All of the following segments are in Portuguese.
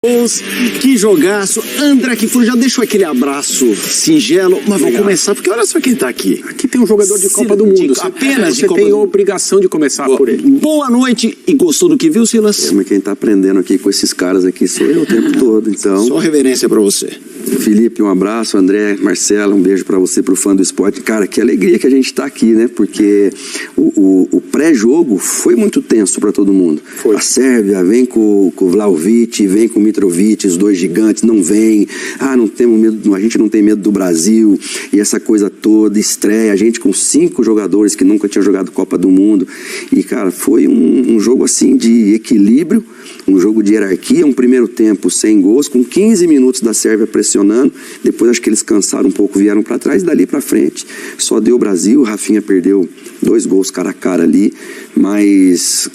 Que jogaço. André Kfouri já deixou aquele abraço singelo, mas vamos começar, porque olha só quem tá aqui. Aqui tem um jogador de Copa do Mundo. Apenas de você Copa tem do a obrigação de começar por ele. Boa noite. E gostou do que viu, Silas? Mas quem tá aprendendo aqui com esses caras aqui sou eu o tempo todo, então... Só reverência pra você. Felipe, um abraço. André, Marcelo, um beijo pra você, pro fã do esporte. Cara, que alegria que a gente tá aqui, né? Porque o pré-jogo foi muito tenso pra todo mundo. Foi. A Sérvia vem com o Vlahovic, vem com o Mitrovic, os dois gigantes, não vem. Não temos medo, a gente não tem medo do Brasil. E essa coisa toda, estreia, a gente com 5 jogadores que nunca tinham jogado Copa do Mundo. E, cara, foi um jogo assim de equilíbrio, um jogo de hierarquia, um primeiro tempo sem gols, com 15 minutos da Sérvia pressionando. Depois acho que eles cansaram um pouco, vieram para trás, dali para frente só deu o Brasil. O Rafinha perdeu 2 gols cara a cara ali, mas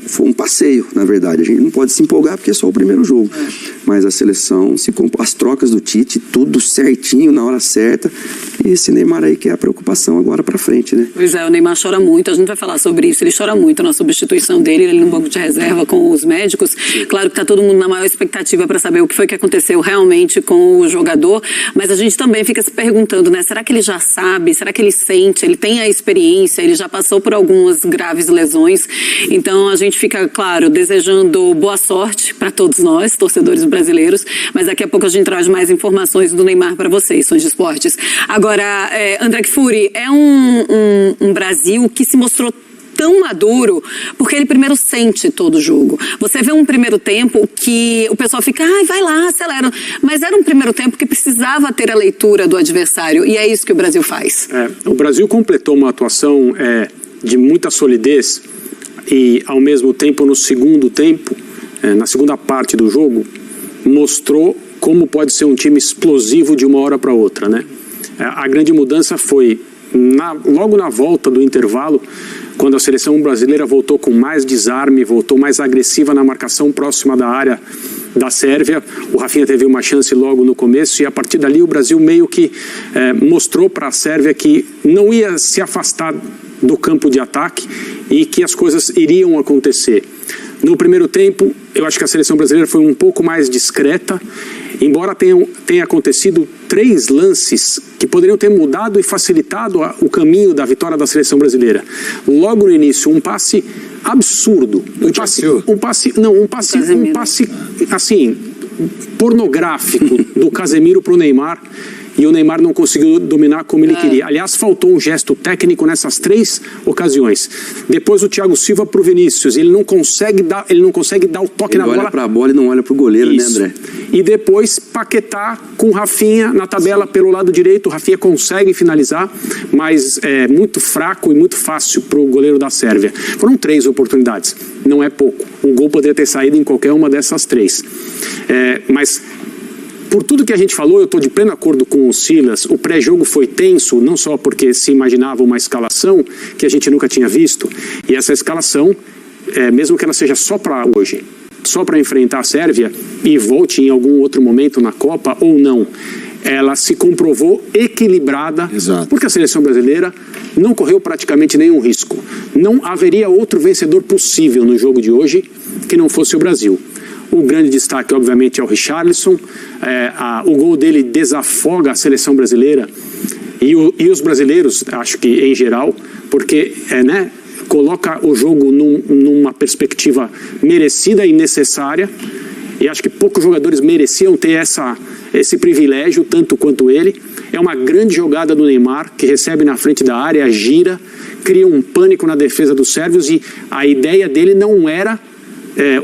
foi um passeio, na verdade. A gente não pode se empolgar porque é só o primeiro jogo, mas a seleção as trocas do Tite, tudo certinho na hora certa, e esse Neymar aí que é a preocupação agora pra frente, né? Pois é, o Neymar chora muito, a gente vai falar sobre isso, ele chora muito na substituição dele, ele no banco de reserva com os médicos. Claro que tá todo mundo na maior expectativa para saber o que foi que aconteceu realmente com o jogador, mas a gente também fica se perguntando, né, será que ele já sabe, será que ele sente, ele tem a experiência, ele já passou por algumas graves lesões, então a gente fica, claro, desejando boa sorte para todos nós, torcedores brasileiros, mas daqui a pouco a gente traz mais informações do Neymar para vocês, Sons de Esportes. Agora, André Kfouri, é um Brasil que se mostrou tão maduro, porque ele primeiro sente todo o jogo. Você vê um primeiro tempo que o pessoal fica, vai lá, acelera. Mas era um primeiro tempo que precisava ter a leitura do adversário, e é isso que o Brasil faz. O Brasil completou uma atuação de muita solidez e, ao mesmo tempo, no segundo tempo, na segunda parte do jogo, mostrou como pode ser um time explosivo de uma hora para outra, né? A grande mudança foi logo na volta do intervalo, quando a seleção brasileira voltou com mais desarme, voltou mais agressiva na marcação próxima da área da Sérvia. O Rafinha teve uma chance logo no começo e a partir dali o Brasil meio que mostrou para a Sérvia que não ia se afastar do campo de ataque e que as coisas iriam acontecer. No primeiro tempo, eu acho que a seleção brasileira foi um pouco mais discreta, embora tenha acontecido 3 lances que poderiam ter mudado e facilitado o caminho da vitória da seleção brasileira. Logo no início, um passe absurdo, um passe assim pornográfico do Casemiro para o Neymar. E o Neymar não conseguiu dominar como ele queria. Aliás, faltou um gesto técnico nessas 3 ocasiões. Depois o Thiago Silva pro Vinícius. Ele não consegue dar o toque na bola. Ele olha pra bola e não olha pro goleiro, Isso. né, André? E depois Paquetá com o Rafinha na tabela pelo lado direito. O Rafinha consegue finalizar, mas é muito fraco e muito fácil pro goleiro da Sérvia. Foram 3 oportunidades. Não é pouco. Um gol poderia ter saído em qualquer uma dessas 3. Mas... por tudo que a gente falou, eu estou de pleno acordo com o Silas. O pré-jogo foi tenso, não só porque se imaginava uma escalação que a gente nunca tinha visto, e essa escalação, mesmo que ela seja só para hoje, só para enfrentar a Sérvia e volte em algum outro momento na Copa ou não, ela se comprovou equilibrada. Exato. Porque a seleção brasileira não correu praticamente nenhum risco. Não haveria outro vencedor possível no jogo de hoje que não fosse o Brasil. O grande destaque, obviamente, é o Richarlison. O gol dele desafoga a seleção brasileira e os brasileiros, acho que em geral, porque coloca o jogo numa perspectiva merecida e necessária. E acho que poucos jogadores mereciam ter esse privilégio, tanto quanto ele. É uma grande jogada do Neymar, que recebe na frente da área, gira, cria um pânico na defesa dos sérvios, e a ideia dele não era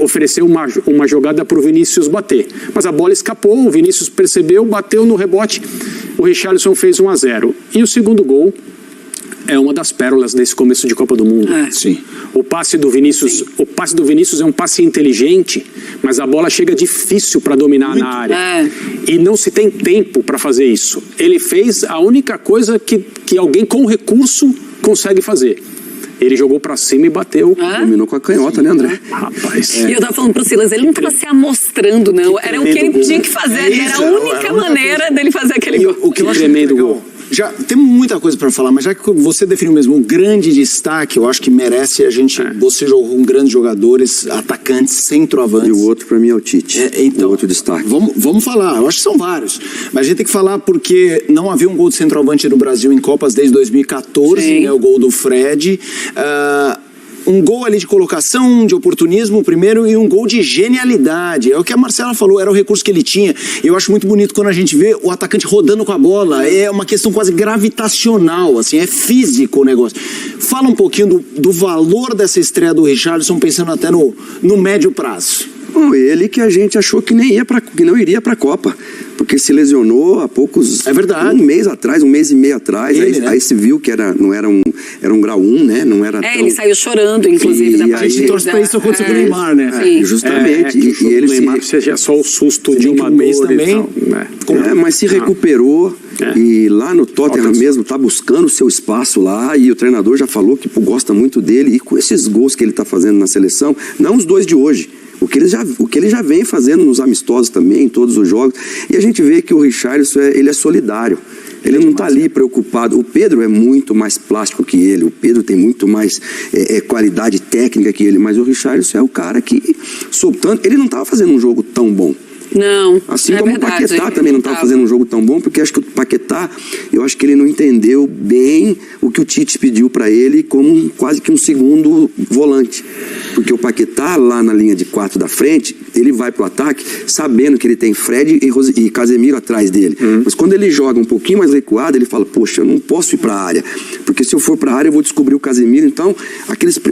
ofereceu uma jogada para o Vinícius bater. Mas a bola escapou, o Vinícius percebeu, bateu no rebote, o Richarlison fez 1-0. E o segundo gol é uma das pérolas desse começo de Copa do Mundo. Sim. O passe do Vinícius é um passe inteligente, mas a bola chega difícil para dominar na área. E não se tem tempo para fazer isso. Ele fez a única coisa que alguém com recurso consegue fazer. Ele jogou pra cima e bateu. Dominou com a canhota, né, André? Rapaz. E eu tava falando pro Silas, ele não tava se amostrando, não. Era o que ele tinha que fazer. Era a única maneira dele fazer aquele gol. O que eu acho tremendo gol. Já temos muita coisa para falar, mas já que você definiu mesmo um grande destaque, eu acho que merece a gente... Você jogou com grandes jogadores, atacantes, centroavantes. E o outro para mim é o Tite. Então, o outro destaque. Vamos falar, eu acho que são vários. Mas a gente tem que falar porque não havia um gol de centroavante no Brasil em Copas desde 2014, né, o gol do Fred. Um gol ali de colocação, de oportunismo primeiro, e um gol de genialidade. É o que a Marcela falou, era o recurso que ele tinha. Eu acho muito bonito quando a gente vê o atacante rodando com a bola. É uma questão quase gravitacional, assim, é físico o negócio. Fala um pouquinho do valor dessa estreia do Richarlison, pensando até no médio prazo. Ele que a gente achou que não iria para a Copa, porque se lesionou há poucos... É verdade. Um mês atrás, um mês e meio atrás, aí se viu que não era um grau 1, né? Não era ele saiu chorando, inclusive, da partida. A gente torce pra isso acontecer com o Neymar, né? Justamente. E ele Neymar seja só o susto de uma mês dor também. Mas se recuperou e lá no Tottenham mesmo tá buscando o seu espaço lá, e o treinador já falou que gosta muito dele, e com esses gols que ele tá fazendo na seleção, não os 2 de hoje, o que ele já vem fazendo nos amistosos também, em todos os jogos. E a gente vê que o Richarlison ele é solidário. Ele não está ali preocupado. O Pedro é muito mais plástico que ele. O Pedro tem muito mais qualidade técnica que ele. Mas o Richarlison é o cara que, soltando... Ele não estava fazendo um jogo tão bom. Não, assim como verdade, o Paquetá também não estava fazendo um jogo tão bom, porque acho que o Paquetá, eu acho que ele não entendeu bem o que o Tite pediu para ele como quase que um segundo volante. Porque o Paquetá, lá na linha de 4 da frente, ele vai pro ataque sabendo que ele tem Fred e Casemiro atrás dele. Mas quando ele joga um pouquinho mais recuado, ele fala, poxa, eu não posso ir para a área, porque se eu for para a área eu vou descobrir o Casemiro. Então,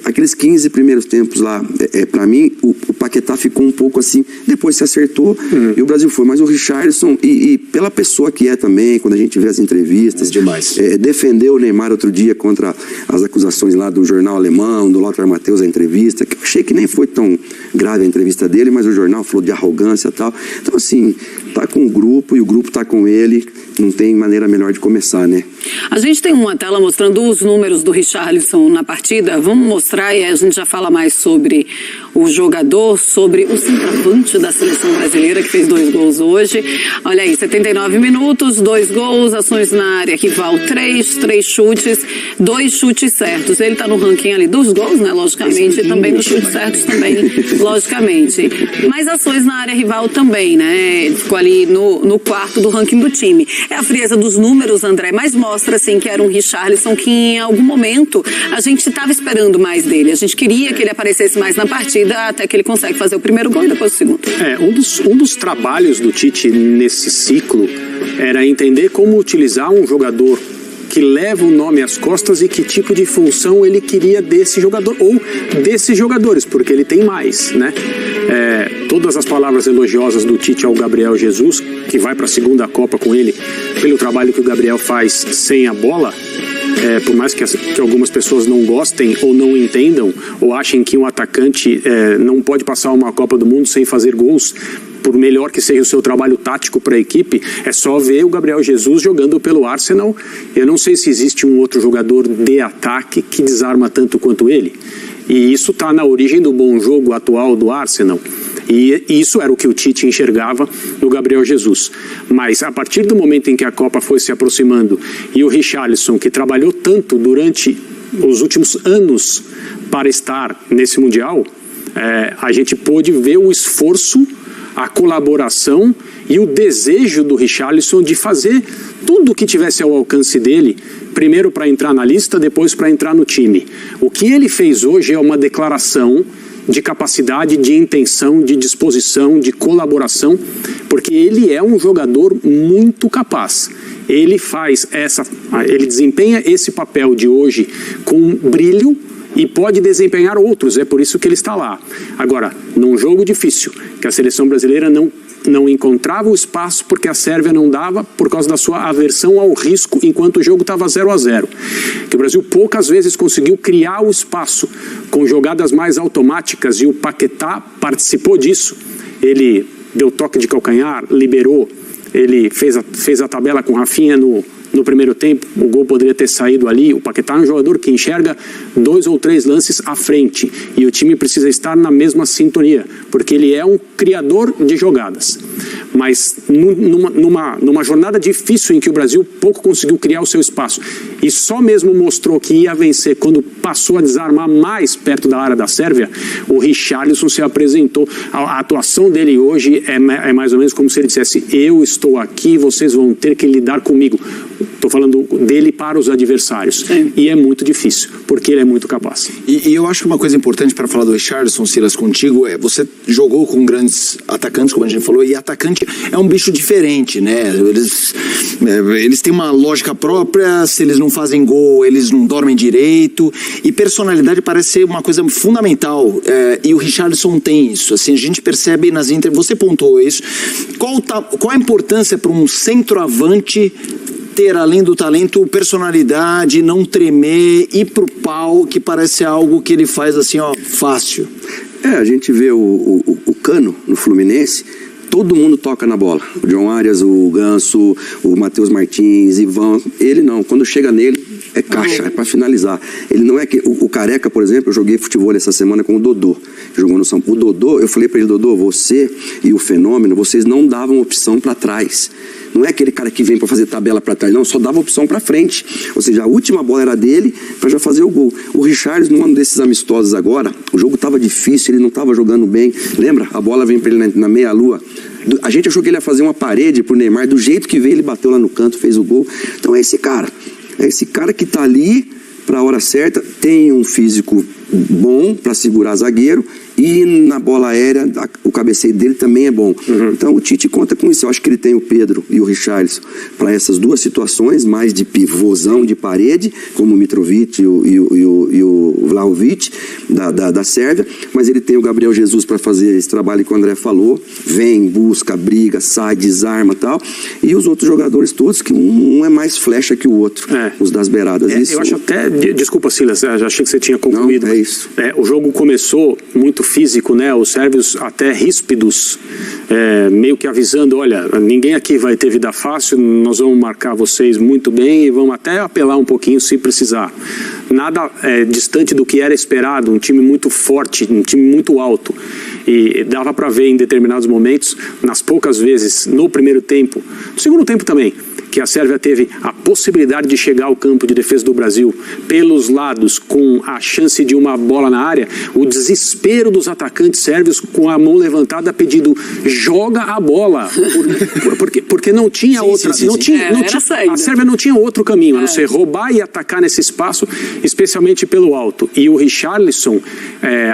aqueles 15 primeiros tempos lá, para mim, o Paquetá ficou um pouco assim, depois se acertou, e o Brasil foi. Mas o Richarlison, e pela pessoa que é também, quando a gente vê as entrevistas, demais. Defendeu o Neymar outro dia contra as acusações lá do jornal alemão, do Lothar Matthäus, a entrevista, que eu achei que nem foi tão grave a entrevista dele, mas o jornal falou de arrogância e tal. Então, assim, tá com o grupo e o grupo tá com ele, não tem maneira melhor de começar, né? A gente tem uma tela mostrando os números do Richarlison na partida. Vamos mostrar e a gente já fala mais sobre o jogador, sobre o centroavante da seleção brasileira, que fez 2 gols hoje. Olha aí, 79 minutos, 2 gols, ações na área rival 3 chutes, 2 chutes certos. Ele tá no ranking ali dos gols, né? Logicamente, e também dos chutes certos também, logicamente. Mas ações na área rival também, né? Ele ficou ali no quarto do ranking do time. É a frieza dos números, André, mas mostra, assim, que era um Richarlison que em algum momento a gente estava esperando mais dele. A gente queria que ele aparecesse mais na partida, até que ele consegue fazer o primeiro gol e depois o segundo. Um dos trabalhos do Tite nesse ciclo era entender como utilizar um jogador que leva o nome às costas e que tipo de função ele queria desse jogador, ou desses jogadores, porque ele tem mais, né? Todas as palavras elogiosas do Tite ao Gabriel Jesus, que vai para a segunda Copa com ele, pelo trabalho que o Gabriel faz sem a bola, por mais que algumas pessoas não gostem ou não entendam, ou achem que um atacante não pode passar uma Copa do Mundo sem fazer gols, por melhor que seja o seu trabalho tático para a equipe, é só ver o Gabriel Jesus jogando pelo Arsenal. Eu não sei se existe um outro jogador de ataque que desarma tanto quanto ele. E isso está na origem do bom jogo atual do Arsenal. E isso era o que o Tite enxergava no Gabriel Jesus. Mas a partir do momento em que a Copa foi se aproximando e o Richarlison, que trabalhou tanto durante os últimos anos para estar nesse Mundial, a gente pôde ver o esforço, a colaboração e o desejo do Richarlison de fazer tudo o que tivesse ao alcance dele, primeiro para entrar na lista, depois para entrar no time. O que ele fez hoje é uma declaração de capacidade, de intenção, de disposição, de colaboração, porque ele é um jogador muito capaz. Ele desempenha esse papel de hoje com brilho e pode desempenhar outros, é por isso que ele está lá. Agora, num jogo difícil, que a seleção brasileira não encontrava o espaço porque a Sérvia não dava por causa da sua aversão ao risco enquanto o jogo estava 0-0. Que o Brasil poucas vezes conseguiu criar o espaço com jogadas mais automáticas e o Paquetá participou disso. Ele deu toque de calcanhar, liberou, ele fez a tabela com Rafinha no primeiro tempo, o gol poderia ter saído ali. O Paquetá é um jogador que enxerga 2 ou 3 lances à frente e o time precisa estar na mesma sintonia, porque ele é um criador de jogadas. mas numa jornada difícil em que o Brasil pouco conseguiu criar o seu espaço e só mesmo mostrou que ia vencer quando passou a desarmar mais perto da área da Sérvia, o Richarlison se apresentou. A atuação dele hoje é mais ou menos como se ele dissesse: eu estou aqui, vocês vão ter que lidar comigo. Estou falando dele para os adversários. Sim. E é muito difícil, porque ele é muito capaz. E eu acho que uma coisa importante para falar do Richarlison, Silas, contigo, é você jogou com grandes atacantes, como a gente falou, e atacante é um bicho diferente, né? Eles têm uma lógica própria, se eles não fazem gol, eles não dormem direito, e personalidade parece ser uma coisa fundamental, e o Richarlison tem isso, assim, a gente percebe nas você pontuou isso. Qual a importância para um centroavante ter, além do talento, personalidade, não tremer, ir pro pau, que parece algo que ele faz assim, ó, fácil? A gente vê o Cano no Fluminense, todo mundo toca na bola. O John Arias, o Ganso, o Matheus Martins, Ivan, ele não. Quando chega nele, é caixa, é para finalizar. Ele não é que... O Careca, por exemplo, eu joguei futebol essa semana com o Dodô, que jogou no São Paulo. O Dodô, eu falei para ele: Dodô, você e o Fenômeno, vocês não davam opção para trás. Não é aquele cara que vem para fazer tabela para trás, não, só dava opção para frente. Ou seja, a última bola era dele para já fazer o gol. O Richarlison, num ano desses amistosos agora, o jogo estava difícil, ele não estava jogando bem. Lembra? A bola vem para ele na meia-lua. A gente achou que ele ia fazer uma parede pro Neymar, do jeito que veio, ele bateu lá no canto, fez o gol. Então é esse cara. É esse cara que tá ali para a hora certa, tem um físico bom para segurar zagueiro, e na bola aérea o cabeceio dele também é bom. Então o Tite conta com isso. Eu acho que ele tem o Pedro e o Richarlison para essas duas situações, mais de pivôzão de parede, como o Mitrovic e o Vlahovic da Sérvia, mas ele tem o Gabriel Jesus para fazer esse trabalho que o André falou: vem, busca, briga, sai, desarma e tal, e os outros jogadores todos, que um é mais flecha que o outro, os das beiradas. Isso... Eu acho até, desculpa, Silas, já achei que você tinha concluído. Não, é isso. O jogo começou muito físico, né? Os sérvios até ríspidos, meio que avisando: olha, ninguém aqui vai ter vida fácil, nós vamos marcar vocês muito bem e vamos até apelar um pouquinho se precisar. Nada distante do que era esperado, um time muito forte, um time muito alto. E dava para ver em determinados momentos, nas poucas vezes no primeiro tempo, no segundo tempo também, que a Sérvia teve a possibilidade de chegar ao campo de defesa do Brasil pelos lados, com a chance de uma bola na área, o desespero dos atacantes sérvios com a mão levantada pedindo: joga a bola, porque não tinha outra, a Sérvia não tinha outro caminho a não ser roubar e atacar nesse espaço, especialmente pelo alto. E o Richarlison,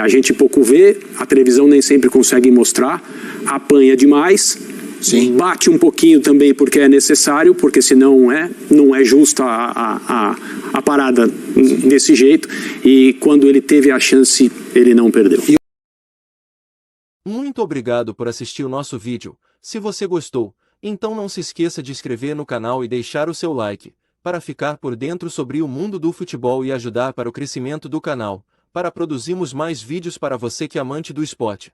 a gente pouco vê, a televisão nem sempre consegue mostrar, apanha demais. Sim. Bate um pouquinho também porque é necessário, porque senão não é justa a parada desse jeito, e quando ele teve a chance, ele não perdeu. Muito obrigado por assistir o nosso vídeo. Se você gostou, então não se esqueça de inscrever no canal e deixar o seu like, para ficar por dentro sobre o mundo do futebol e ajudar para o crescimento do canal, para produzirmos mais vídeos para você que é amante do esporte.